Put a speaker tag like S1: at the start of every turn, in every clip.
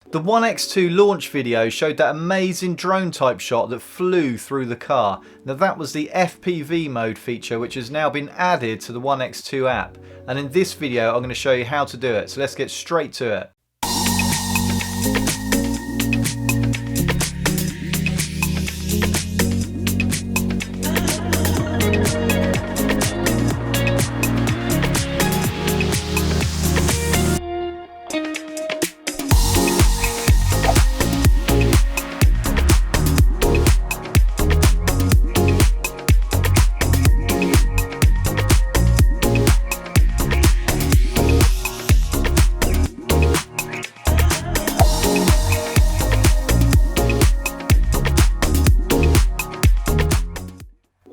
S1: The 1x2 launch video showed that amazing drone type shot that flew through the car. Now that was the FPV mode feature, which has now been added to the 1x2 app. And in this video I'm going to show you how to do it. So let's get straight to it.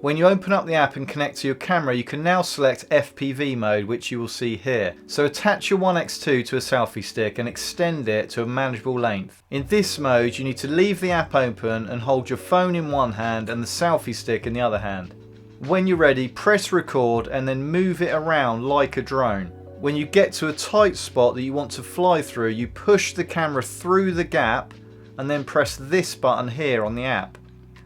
S1: When you open up the app and connect to your camera, you can now select FPV mode, which you will see here. So attach your 1x2 to a selfie stick and extend it to a manageable length. In this mode, you need to leave the app open and hold your phone in one hand and the selfie stick in the other hand. When you're ready, press record and then move it around like a drone. When you get to a tight spot that you want to fly through, you push the camera through the gap and then press this button here on the app.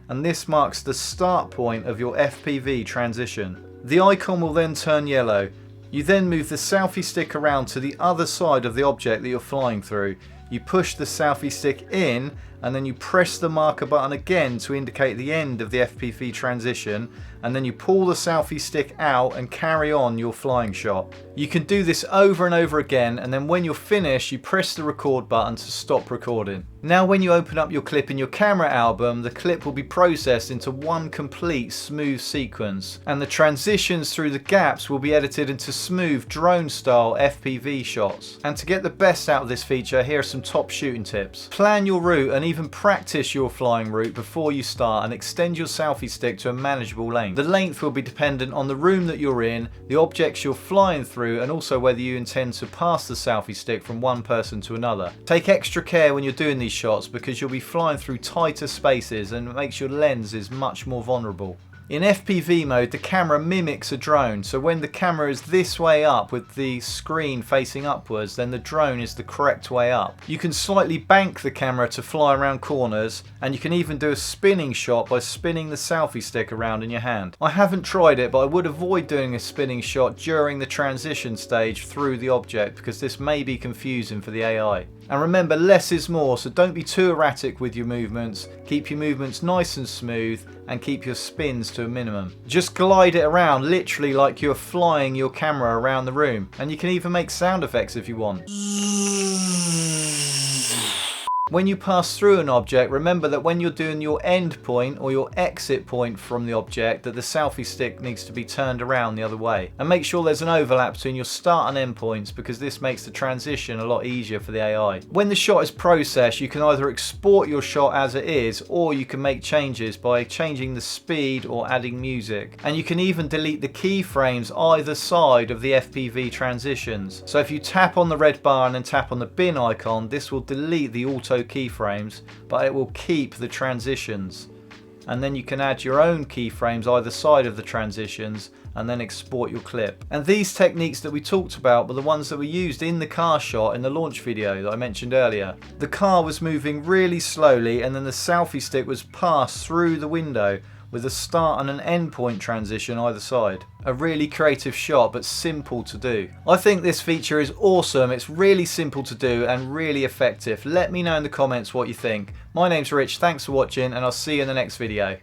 S1: And this marks the start point of your FPV transition. The icon will then turn yellow. You then move the selfie stick around to the other side of the object that you're flying through. You push the selfie stick in and then you press the marker button again to indicate the end of the FPV transition, and then you pull the selfie stick out and carry on your flying shot. You can do this over and over again, and then when you're finished you press the record button to stop recording. Now when you open up your clip in your camera album, the clip will be processed into one complete smooth sequence, and the transitions through the gaps will be edited into smooth drone style FPV shots. And to get the best out of this feature, here are some top shooting tips. Plan your route and even practice your flying route before you start, and extend your selfie stick to a manageable length. The length will be dependent on the room that you're in, the objects you're flying through, and also whether you intend to pass the selfie stick from one person to another. Take extra care when you're doing these shots because you'll be flying through tighter spaces and it makes your lenses much more vulnerable. In FPV mode, the camera mimics a drone, so when the camera is this way up with the screen facing upwards, then the drone is the correct way up. You can slightly bank the camera to fly around corners, and you can even do a spinning shot by spinning the selfie stick around in your hand. I haven't tried it, but I would avoid doing a spinning shot during the transition stage through the object because this may be confusing for the AI. And remember, less is more, so don't be too erratic with your movements. Keep your movements nice and smooth and keep your spins to a minimum. Just glide it around literally like you're flying your camera around the room, and you can even make sound effects if you want. When you pass through an object, remember that when you're doing your end point or your exit point from the object, that the selfie stick needs to be turned around the other way. And make sure there's an overlap between your start and end points because this makes the transition a lot easier for the AI. When the shot is processed, you can either export your shot as it is, or you can make changes by changing the speed or adding music. And you can even delete the keyframes either side of the FPV transitions. So if you tap on the red bar and then tap on the bin icon, this will delete the auto keyframes, but it will keep the transitions. And then you can add your own keyframes either side of the transitions and then export your clip. And these techniques that we talked about were the ones that were used in the car shot in the launch video that I mentioned earlier. The car was moving really slowly and then the selfie stick was passed through the window with a start and an end point transition either side. A really creative shot, but simple to do. I think this feature is awesome. It's really simple to do and really effective. Let me know in the comments what you think. My name's Rich, thanks for watching, and I'll see you in the next video.